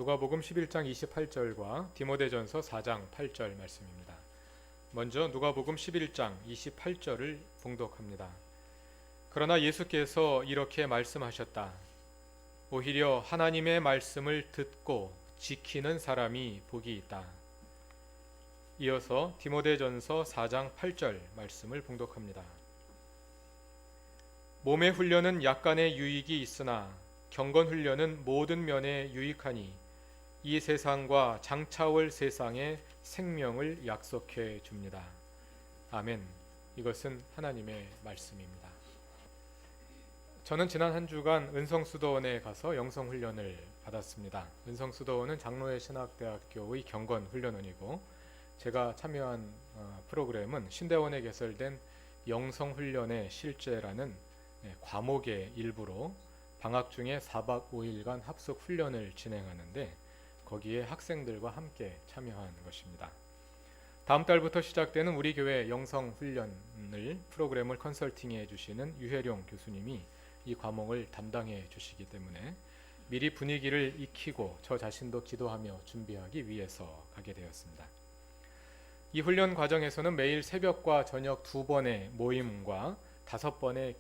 누가복음 11장 28절과 디모데전서 4장 8절 말씀입니다. 먼저 누가복음 11장 28절을 봉독합니다. 그러나 예수께서 이렇게 말씀하셨다. 오히려 하나님의 말씀을 듣고 지키는 사람이 복이 있다. 이어서 디모데전서 4장 8절 말씀을 봉독합니다. 몸의 훈련은 약간의 유익이 있으나 경건 훈련은 모든 면에 유익하니 이 세상과 장차올 세상에 생명을 약속해 줍니다. 아멘. 이것은 하나님의 말씀입니다. 저는 지난 한 주간 은성수도원에 가서 영성훈련을 받았습니다. 은성수도원은 장로회 신학대학교의 경건훈련원이고 제가 참여한 프로그램은 신대원에 개설된 영성훈련의 실제라는 과목의 일부로 방학 중에 4박 5일간 합숙 훈련을 진행하는데 거기에 학생들과 함께 참여한 것입니다. 다음 달부터 시작되는 우리 교회 영성훈련을 프로그램을 컨설팅해 주시는 유혜룡 교수님이 이 과목을 담당해 주시기 때문에 미리 분위기를 익히고 저 자신도 기도하며 준비하기 위해서 가게 되었습니다. 이 훈련 과정에서는 매일 새벽과 저녁 2번의 모임과 5번의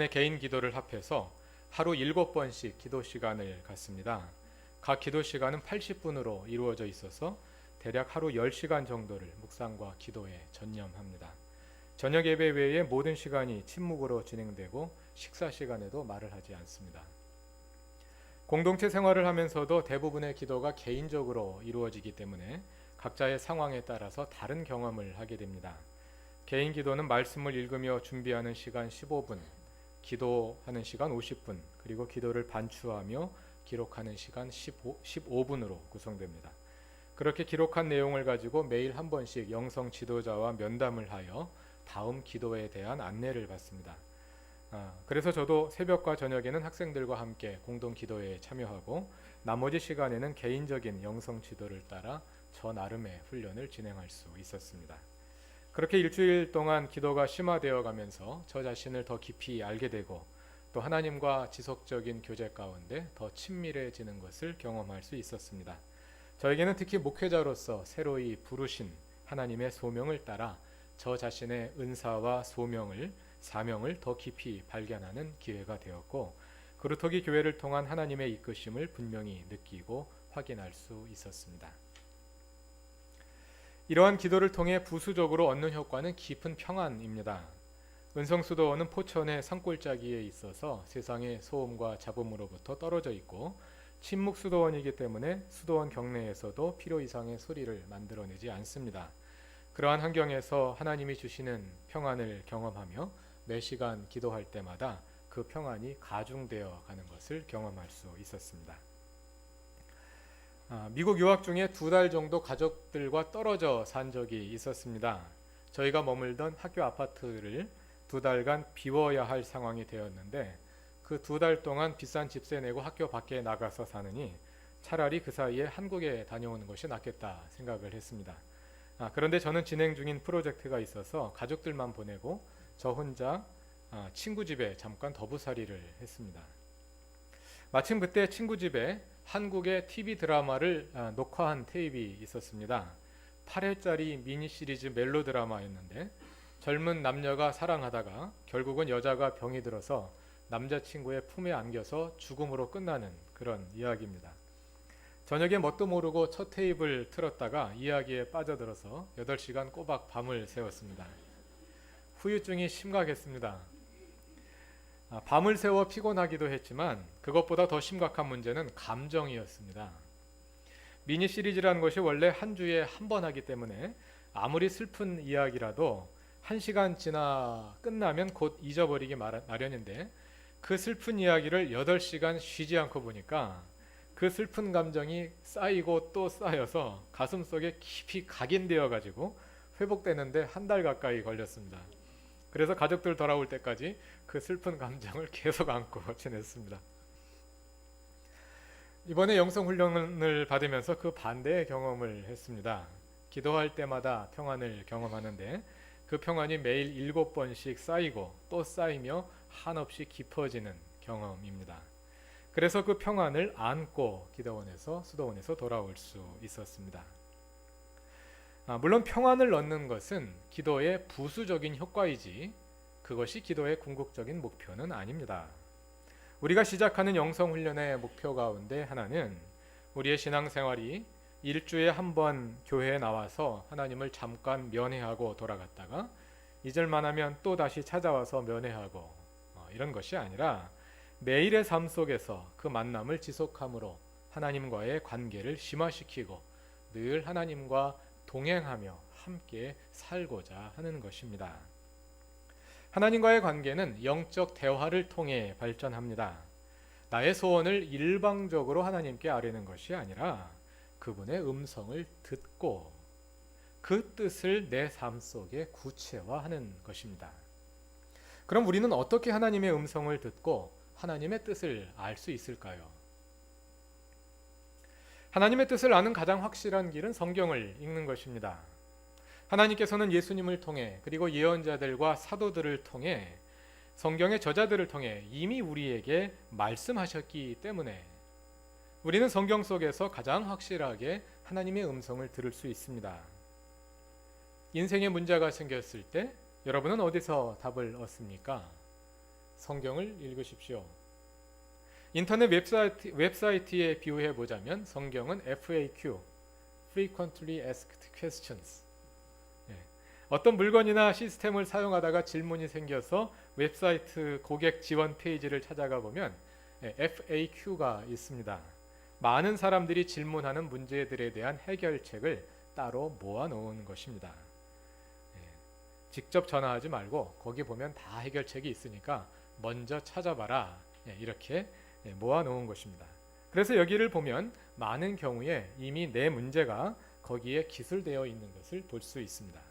개인 기도를 합해서 하루 7번씩 기도 시간을 갖습니다. 각 기도 시간은 80분으로 이루어져 있어서 대략 하루 10시간 정도를 묵상과 기도에 전념합니다. 저녁 예배 외에 모든 시간이 침묵으로 진행되고 식사 시간에도 말을 하지 않습니다. 공동체 생활을 하면서도 대부분의 기도가 개인적으로 이루어지기 때문에 각자의 상황에 따라서 다른 경험을 하게 됩니다. 개인 기도는 말씀을 읽으며 준비하는 시간 15분, 기도하는 시간 50분, 그리고 기도를 반추하며 기록하는 시간 15분으로 구성됩니다. 그렇게 기록한 내용을 가지고 매일 한 번씩 영성 지도자와 면담을 하여 다음 기도에 대한 안내를 받습니다. 그래서 저도 새벽과 저녁에는 학생들과 함께 공동 기도에 참여하고 나머지 시간에는 개인적인 영성 지도를 따라 저 나름의 훈련을 진행할 수 있었습니다. 그렇게 일주일 동안 기도가 심화되어 가면서 저 자신을 더 깊이 알게 되고 또 하나님과 지속적인 교제 가운데 더 친밀해지는 것을 경험할 수 있었습니다. 저에게는 특히 목회자로서 새로이 부르신 하나님의 소명을 따라 저 자신의 은사와 사명을 더 깊이 발견하는 기회가 되었고 그루터기 교회를 통한 하나님의 이끄심을 분명히 느끼고 확인할 수 있었습니다. 이러한 기도를 통해 부수적으로 얻는 효과는 깊은 평안입니다. 은성수도원은 포천의 산골짜기에 있어서 세상의 소음과 잡음으로부터 떨어져 있고 침묵수도원이기 때문에 수도원 경내에서도 필요 이상의 소리를 만들어내지 않습니다. 그러한 환경에서 하나님이 주시는 평안을 경험하며 매 시간 기도할 때마다 그 평안이 가중되어 가는 것을 경험할 수 있었습니다. 미국 유학 중에 2달 정도 가족들과 떨어져 산 적이 있었습니다. 저희가 머물던 학교 아파트를 2달간 비워야 할 상황이 되었는데 그 2달 동안 비싼 집세 내고 학교 밖에 나가서 사느니 차라리 그 사이에 한국에 다녀오는 것이 낫겠다 생각을 했습니다. 그런데 저는 진행 중인 프로젝트가 있어서 가족들만 보내고 저 혼자 친구 집에 잠깐 더부살이를 했습니다. 마침 그때 친구 집에 한국의 TV 드라마를 녹화한 테이프가 있었습니다. 8회짜리 미니 시리즈 멜로 드라마였는데 젊은 남녀가 사랑하다가 결국은 여자가 병이 들어서 남자친구의 품에 안겨서 죽음으로 끝나는 그런 이야기입니다. 저녁에 뭣도 모르고 첫 테이프를 틀었다가 이야기에 빠져들어서 8시간 꼬박 밤을 새웠습니다. 후유증이 심각했습니다. 밤을 새워 피곤하기도 했지만 그것보다 더 심각한 문제는 감정이었습니다. 미니 시리즈라는 것이 원래 한 주에 한 번 하기 때문에 아무리 슬픈 이야기라도 1시간 지나 끝나면 곧 잊어버리기 마련인데 그 슬픈 이야기를 8시간 쉬지 않고 보니까 그 슬픈 감정이 쌓이고 또 쌓여서 가슴속에 깊이 각인되어 가지고 회복되는데 1달 가까이 걸렸습니다. 그래서 가족들 돌아올 때까지 그 슬픈 감정을 계속 안고 지냈습니다. 이번에 영성훈련을 받으면서 그 반대의 경험을 했습니다. 기도할 때마다 평안을 경험하는데 그 평안이 매일 7번씩 쌓이고 또 쌓이며 한없이 깊어지는 경험입니다. 그래서 그 평안을 안고 기도원에서 수도원에서 돌아올 수 있었습니다. 물론 평안을 얻는 것은 기도의 부수적인 효과이지 그것이 기도의 궁극적인 목표는 아닙니다. 우리가 시작하는 영성훈련의 목표 가운데 하나는 우리의 신앙생활이 일주에 한 번 교회에 나와서 하나님을 잠깐 면회하고 돌아갔다가 잊을만 하면 또 다시 찾아와서 면회하고 이런 것이 아니라 매일의 삶 속에서 그 만남을 지속함으로 하나님과의 관계를 심화시키고 늘 하나님과 동행하며 함께 살고자 하는 것입니다. 하나님과의 관계는 영적 대화를 통해 발전합니다. 나의 소원을 일방적으로 하나님께 아뢰는 것이 아니라 그분의 음성을 듣고 그 뜻을 내 삶 속에 구체화하는 것입니다. 그럼 우리는 어떻게 하나님의 음성을 듣고 하나님의 뜻을 알 수 있을까요? 하나님의 뜻을 아는 가장 확실한 길은 성경을 읽는 것입니다. 하나님께서는 예수님을 통해 그리고 예언자들과 사도들을 통해 성경의 저자들을 통해 이미 우리에게 말씀하셨기 때문에 우리는 성경 속에서 가장 확실하게 하나님의 음성을 들을 수 있습니다. 인생에 문제가 생겼을 때 여러분은 어디서 답을 얻습니까? 성경을 읽으십시오. 인터넷 웹사이트에 비유해 보자면 성경은 FAQ, Frequently Asked Questions. 어떤 물건이나 시스템을 사용하다가 질문이 생겨서 웹사이트 고객 지원 페이지를 찾아가 보면 FAQ가 있습니다. 많은 사람들이 질문하는 문제들에 대한 해결책을 따로 모아 놓은 것입니다. 직접 전화하지 말고 거기 보면 다 해결책이 있으니까 먼저 찾아봐라. 이렇게 모아 놓은 것입니다. 그래서 여기를 보면 많은 경우에 이미 내 문제가 거기에 기술되어 있는 것을 볼 수 있습니다.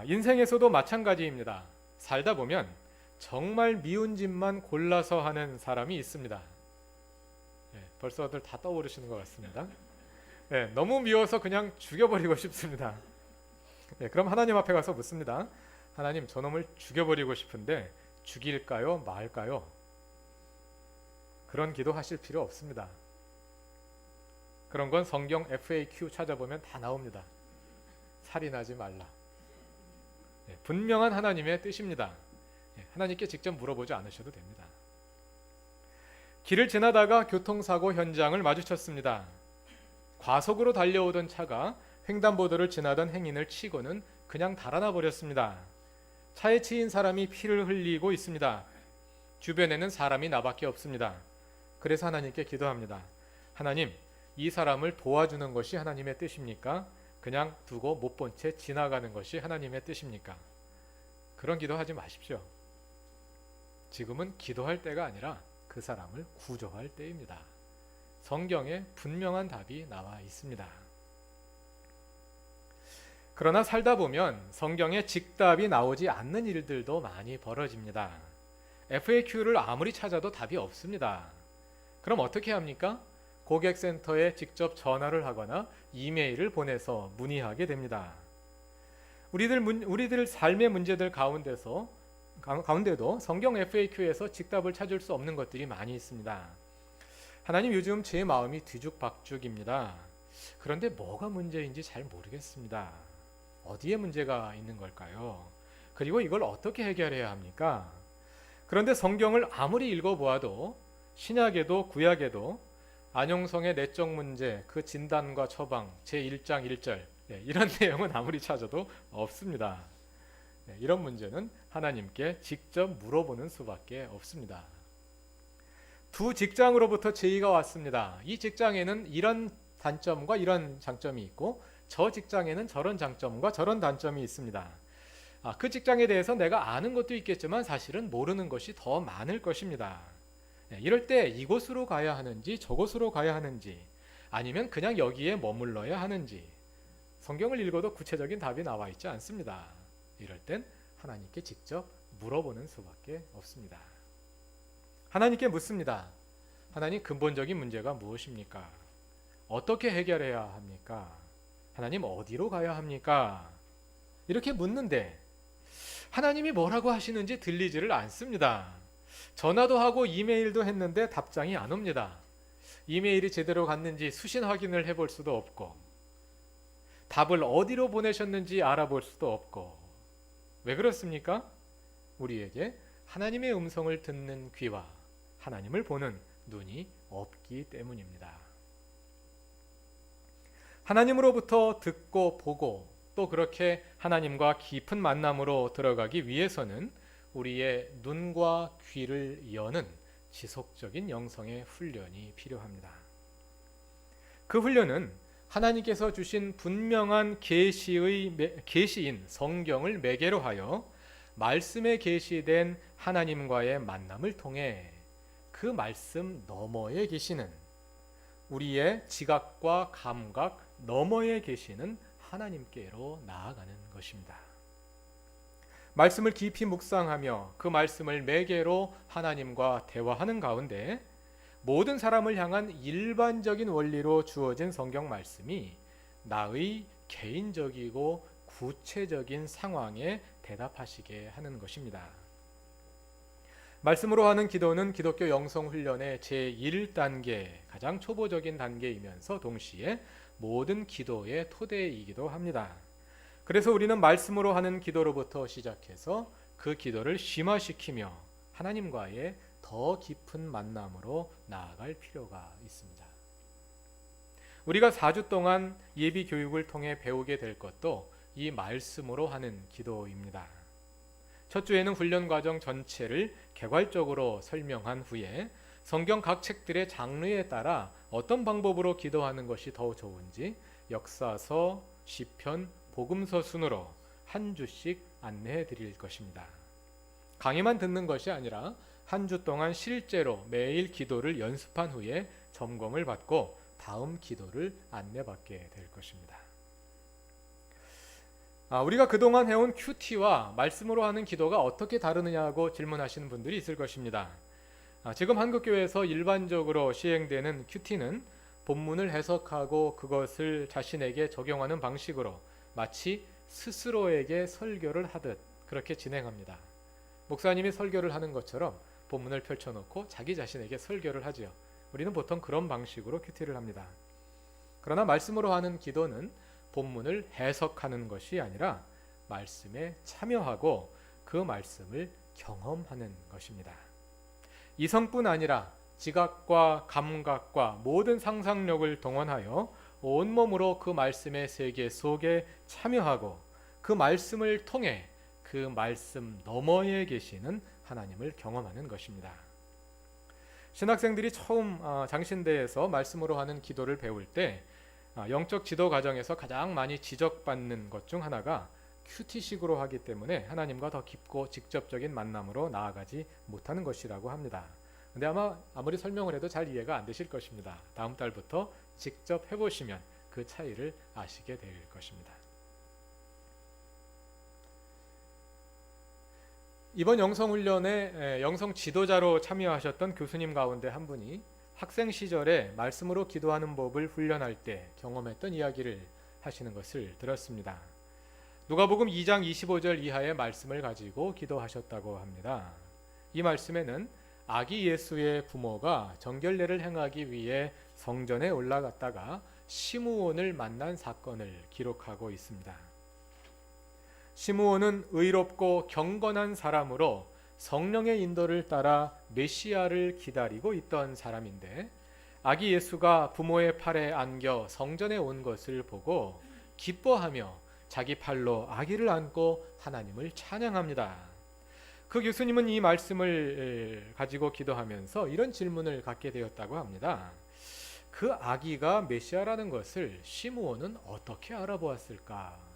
인생에서도 마찬가지입니다. 살다 보면 정말 미운 짓만 골라서 하는 사람이 있습니다. 벌써들 다 떠오르시는 것 같습니다. 너무 미워서 그냥 죽여버리고 싶습니다. 그럼 하나님 앞에 가서 묻습니다. 하나님, 저놈을 죽여버리고 싶은데 죽일까요? 말까요? 그런 기도 하실 필요 없습니다. 그런 건 성경 FAQ 찾아보면 다 나옵니다. 살인하지 말라. 분명한 하나님의 뜻입니다. 하나님께 직접 물어보지 않으셔도 됩니다. 길을 지나다가 교통사고 현장을 마주쳤습니다. 과속으로 달려오던 차가 횡단보도를 지나던 행인을 치고는 그냥 달아나 버렸습니다. 차에 치인 사람이 피를 흘리고 있습니다. 주변에는 사람이 나밖에 없습니다. 그래서 하나님께 기도합니다. 하나님, 이 사람을 도와주는 것이 하나님의 뜻입니까? 그냥 두고 못 본 채 지나가는 것이 하나님의 뜻입니까? 그런 기도하지 마십시오. 지금은 기도할 때가 아니라 그 사람을 구조할 때입니다. 성경에 분명한 답이 나와 있습니다. 그러나 살다 보면 성경에 직답이 나오지 않는 일들도 많이 벌어집니다. FAQ를 아무리 찾아도 답이 없습니다. 그럼 어떻게 합니까? 고객센터에 직접 전화를 하거나 이메일을 보내서 문의하게 됩니다. 우리들 삶의 문제들 가운데도 성경 FAQ에서 직답을 찾을 수 없는 것들이 많이 있습니다. 하나님, 요즘 제 마음이 뒤죽박죽입니다. 그런데 뭐가 문제인지 잘 모르겠습니다. 어디에 문제가 있는 걸까요? 그리고 이걸 어떻게 해결해야 합니까? 그런데 성경을 아무리 읽어보아도 신약에도 구약에도 안용성의 내적 문제, 그 진단과 처방, 제1장 1절 이런 내용은 아무리 찾아도 없습니다. 이런 문제는 하나님께 직접 물어보는 수밖에 없습니다. 두 직장으로부터 제의가 왔습니다. 이 직장에는 이런 단점과 이런 장점이 있고 저 직장에는 저런 장점과 저런 단점이 있습니다. 그 직장에 대해서 내가 아는 것도 있겠지만 사실은 모르는 것이 더 많을 것입니다. 이럴 때 이곳으로 가야 하는지 저곳으로 가야 하는지 아니면 그냥 여기에 머물러야 하는지 성경을 읽어도 구체적인 답이 나와 있지 않습니다. 이럴 땐 하나님께 직접 물어보는 수밖에 없습니다. 하나님께 묻습니다. 하나님, 근본적인 문제가 무엇입니까? 어떻게 해결해야 합니까? 하나님, 어디로 가야 합니까? 이렇게 묻는데 하나님이 뭐라고 하시는지 들리지를 않습니다. 전화도 하고 이메일도 했는데 답장이 안 옵니다. 이메일이 제대로 갔는지 수신 확인을 해볼 수도 없고, 답을 어디로 보내셨는지 알아볼 수도 없고. 왜 그렇습니까? 우리에게 하나님의 음성을 듣는 귀와 하나님을 보는 눈이 없기 때문입니다. 하나님으로부터 듣고 보고 또 그렇게 하나님과 깊은 만남으로 들어가기 위해서는 우리의 눈과 귀를 여는 지속적인 영성의 훈련이 필요합니다. 그 훈련은 하나님께서 주신 분명한 계시인 성경을 매개로 하여 말씀에 계시된 하나님과의 만남을 통해 그 말씀 너머에 계시는, 우리의 지각과 감각 너머에 계시는 하나님께로 나아가는 것입니다. 말씀을 깊이 묵상하며 그 말씀을 매개로 하나님과 대화하는 가운데 모든 사람을 향한 일반적인 원리로 주어진 성경 말씀이 나의 개인적이고 구체적인 상황에 대답하시게 하는 것입니다. 말씀으로 하는 기도는 기독교 영성 훈련의 제1단계, 가장 초보적인 단계이면서 동시에 모든 기도의 토대이기도 합니다. 그래서 우리는 말씀으로 하는 기도로부터 시작해서 그 기도를 심화시키며 하나님과의 더 깊은 만남으로 나아갈 필요가 있습니다. 우리가 4주 동안 예비 교육을 통해 배우게 될 것도 이 말씀으로 하는 기도입니다. 첫 주에는 훈련 과정 전체를 개괄적으로 설명한 후에 성경 각 책들의 장르에 따라 어떤 방법으로 기도하는 것이 더 좋은지 역사서, 시편, 복음서 순으로 한 주씩 안내해 드릴 것입니다. 강의만 듣는 것이 아니라 한 주 동안 실제로 매일 기도를 연습한 후에 점검을 받고 다음 기도를 안내받게 될 것입니다. 우리가 그동안 해온 큐티와 말씀으로 하는 기도가 어떻게 다르느냐고 질문하시는 분들이 있을 것입니다. 지금 한국교회에서 일반적으로 시행되는 큐티는 본문을 해석하고 그것을 자신에게 적용하는 방식으로 마치 스스로에게 설교를 하듯 그렇게 진행합니다. 목사님이 설교를 하는 것처럼 본문을 펼쳐놓고 자기 자신에게 설교를 하지요. 우리는 보통 그런 방식으로 큐티를 합니다. 그러나 말씀으로 하는 기도는 본문을 해석하는 것이 아니라 말씀에 참여하고 그 말씀을 경험하는 것입니다. 이성뿐 아니라 지각과 감각과 모든 상상력을 동원하여 온몸으로 그 말씀의 세계 속에 참여하고 그 말씀을 통해 그 말씀 너머에 계시는 하나님을 경험하는 것입니다. 신학생들이 처음 장신대에서 말씀으로 하는 기도를 배울 때 영적 지도 과정에서 가장 많이 지적받는 것 중 하나가 큐티식으로 하기 때문에 하나님과 더 깊고 직접적인 만남으로 나아가지 못하는 것이라고 합니다. 근데 아무리 설명을 해도 잘 이해가 안 되실 것입니다. 다음 달부터 직접 해보시면 그 차이를 아시게 될 것입니다. 이번 영성훈련에 영성 지도자로 참여하셨던 교수님 가운데 한 분이 학생 시절에 말씀으로 기도하는 법을 훈련할 때 경험했던 이야기를 하시는 것을 들었습니다. 누가복음 2장 25절 이하의 말씀을 가지고 기도하셨다고 합니다. 이 말씀에는 아기 예수의 부모가 정결례를 행하기 위해 성전에 올라갔다가 시므온을 만난 사건을 기록하고 있습니다. 시므온은 의롭고 경건한 사람으로 성령의 인도를 따라 메시아를 기다리고 있던 사람인데 아기 예수가 부모의 팔에 안겨 성전에 온 것을 보고 기뻐하며 자기 팔로 아기를 안고 하나님을 찬양합니다. 그 교수님은 이 말씀을 가지고 기도하면서 이런 질문을 갖게 되었다고 합니다. 그 아기가 메시아라는 것을 시므온은 어떻게 알아보았을까?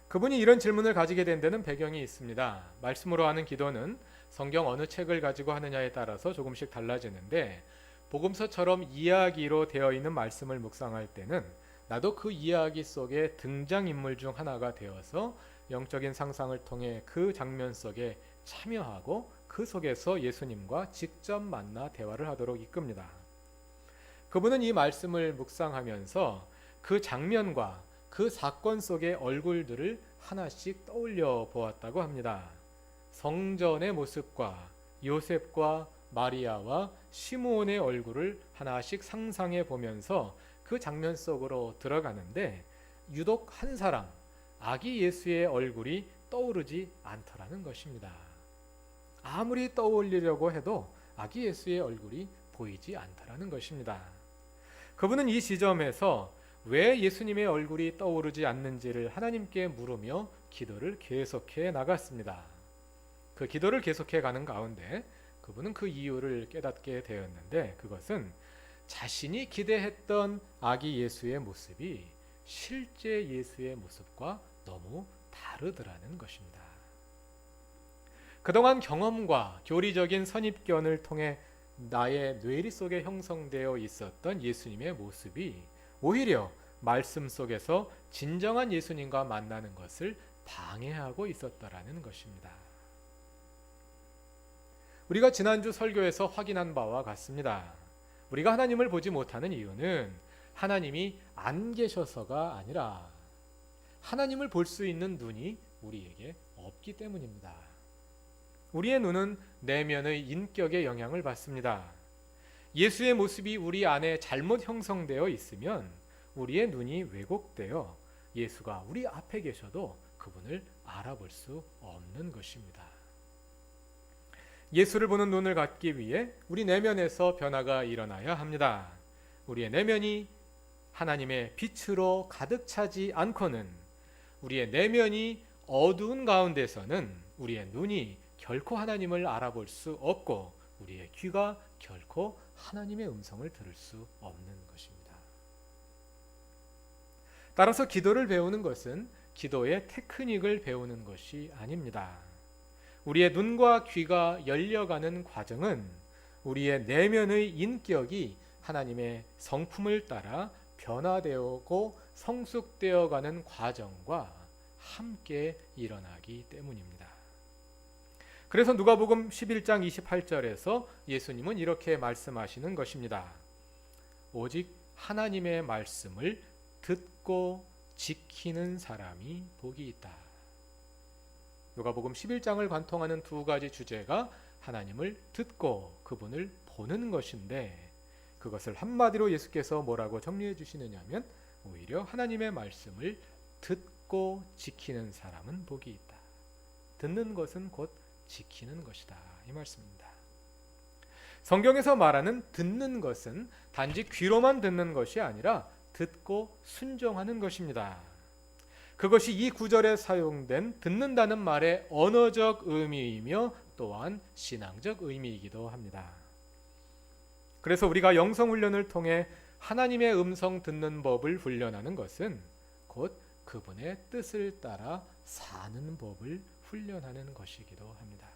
그분이 이런 질문을 가지게 된 데는 배경이 있습니다. 말씀으로 하는 기도는 성경 어느 책을 가지고 하느냐에 따라서 조금씩 달라지는데 복음서처럼 이야기로 되어 있는 말씀을 묵상할 때는 나도 그 이야기 속의 등장인물 중 하나가 되어서 영적인 상상을 통해 그 장면 속에 참여하고 그 속에서 예수님과 직접 만나 대화를 하도록 이끕니다. 그분은 이 말씀을 묵상하면서 그 장면과 그 사건 속의 얼굴들을 하나씩 떠올려 보았다고 합니다. 성전의 모습과 요셉과 마리아와 시므온의 얼굴을 하나씩 상상해 보면서 그 장면 속으로 들어가는데 유독 한 사람, 아기 예수의 얼굴이 떠오르지 않더라는 것입니다. 아무리 떠올리려고 해도 아기 예수의 얼굴이 보이지 않더라는 것입니다. 그분은 이 지점에서 왜 예수님의 얼굴이 떠오르지 않는지를 하나님께 물으며 기도를 계속해 나갔습니다. 그 기도를 계속해 가는 가운데 그분은 그 이유를 깨닫게 되었는데, 그것은 자신이 기대했던 아기 예수의 모습이 실제 예수의 모습과 너무 다르더라는 것입니다. 그동안 경험과 교리적인 선입견을 통해 나의 뇌리 속에 형성되어 있었던 예수님의 모습이 오히려 말씀 속에서 진정한 예수님과 만나는 것을 방해하고 있었다라는 것입니다. 우리가 지난주 설교에서 확인한 바와 같습니다. 우리가 하나님을 보지 못하는 이유는 하나님이 안 계셔서가 아니라 하나님을 볼 수 있는 눈이 우리에게 없기 때문입니다. 우리의 눈은 내면의 인격에 영향을 받습니다. 예수의 모습이 우리 안에 잘못 형성되어 있으면 우리의 눈이 왜곡되어 예수가 우리 앞에 계셔도 그분을 알아볼 수 없는 것입니다. 예수를 보는 눈을 갖기 위해 우리 내면에서 변화가 일어나야 합니다. 우리의 내면이 하나님의 빛으로 가득 차지 않고는, 우리의 내면이 어두운 가운데서는 우리의 눈이 결코 하나님을 알아볼 수 없고 우리의 귀가 결코 하나님의 음성을 들을 수 없는 것입니다. 따라서 기도를 배우는 것은 기도의 테크닉을 배우는 것이 아닙니다. 우리의 눈과 귀가 열려가는 과정은 우리의 내면의 인격이 하나님의 성품을 따라 변화되고 성숙되어가는 과정과 함께 일어나기 때문입니다. 그래서 누가복음 11장 28절에서 예수님은 이렇게 말씀하시는 것입니다. 오직 하나님의 말씀을 듣고 지키는 사람이 복이 있다. 누가복음 11장을 관통하는 두 가지 주제가 하나님을 듣고 그분을 보는 것인데, 그것을 한마디로 예수께서 뭐라고 정리해 주시느냐면 오히려 하나님의 말씀을 듣고 지키는 사람은 복이 있다. 듣는 것은 곧 지키는 것이다, 이 말씀입니다. 성경에서 말하는 듣는 것은 단지 귀로만 듣는 것이 아니라 듣고 순종하는 것입니다. 그것이 이 구절에 사용된 듣는다는 말의 언어적 의미이며 또한 신앙적 의미이기도 합니다. 그래서 우리가 영성훈련을 통해 하나님의 음성 듣는 법을 훈련하는 것은 곧 그분의 뜻을 따라 사는 법을 훈련하는 것이기도 합니다.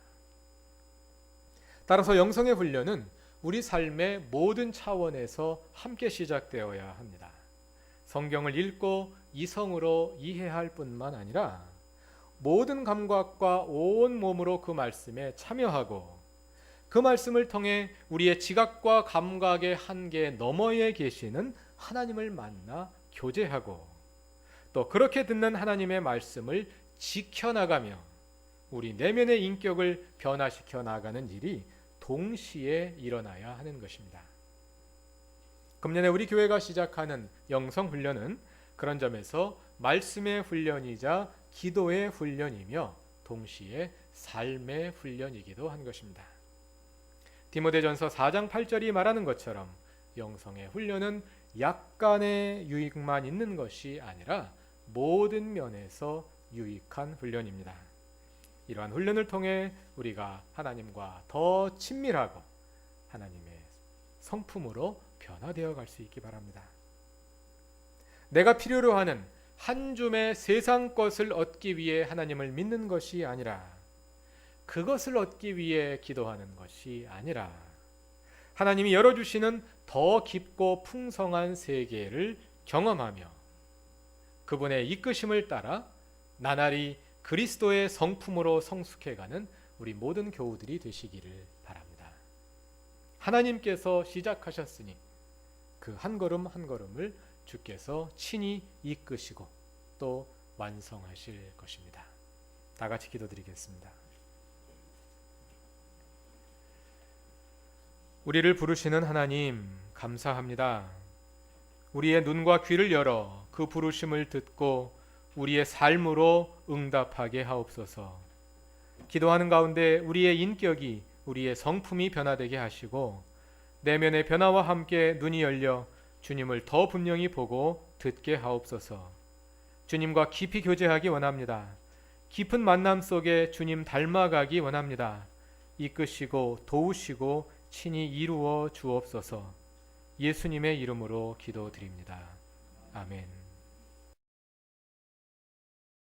따라서 영성의 훈련은 우리 삶의 모든 차원에서 함께 시작되어야 합니다. 성경을 읽고 이성으로 이해할 뿐만 아니라 모든 감각과 온 몸으로 그 말씀에 참여하고 그 말씀을 통해 우리의 지각과 감각의 한계 너머에 계시는 하나님을 만나 교제하고, 또 그렇게 듣는 하나님의 말씀을 지켜나가며 우리 내면의 인격을 변화시켜 나가는 일이 동시에 일어나야 하는 것입니다. 금년에 우리 교회가 시작하는 영성훈련은 그런 점에서 말씀의 훈련이자 기도의 훈련이며 동시에 삶의 훈련이기도 한 것입니다. 디모데전서 4장 8절이 말하는 것처럼 영성의 훈련은 약간의 유익만 있는 것이 아니라 모든 면에서 유익한 훈련입니다. 이러한 훈련을 통해 우리가 하나님과 더 친밀하고 하나님의 성품으로 변화되어 갈 수 있기 바랍니다. 내가 필요로 하는 한 줌의 세상 것을 얻기 위해 하나님을 믿는 것이 아니라, 그것을 얻기 위해 기도하는 것이 아니라 하나님이 열어주시는 더 깊고 풍성한 세계를 경험하며 그분의 이끄심을 따라 나날이 그리스도의 성품으로 성숙해가는 우리 모든 교우들이 되시기를 바랍니다. 하나님께서 시작하셨으니 그 한 걸음 한 걸음을 주께서 친히 이끄시고 또 완성하실 것입니다. 다 같이 기도드리겠습니다. 우리를 부르시는 하나님, 감사합니다. 우리의 눈과 귀를 열어 그 부르심을 듣고 우리의 삶으로 응답하게 하옵소서. 기도하는 가운데 우리의 인격이, 우리의 성품이 변화되게 하시고 내면의 변화와 함께 눈이 열려 주님을 더 분명히 보고 듣게 하옵소서. 주님과 깊이 교제하기 원합니다. 깊은 만남 속에 주님 닮아가기 원합니다. 이끄시고 도우시고 친히 이루어 주옵소서. 예수님의 이름으로 기도드립니다. 아멘.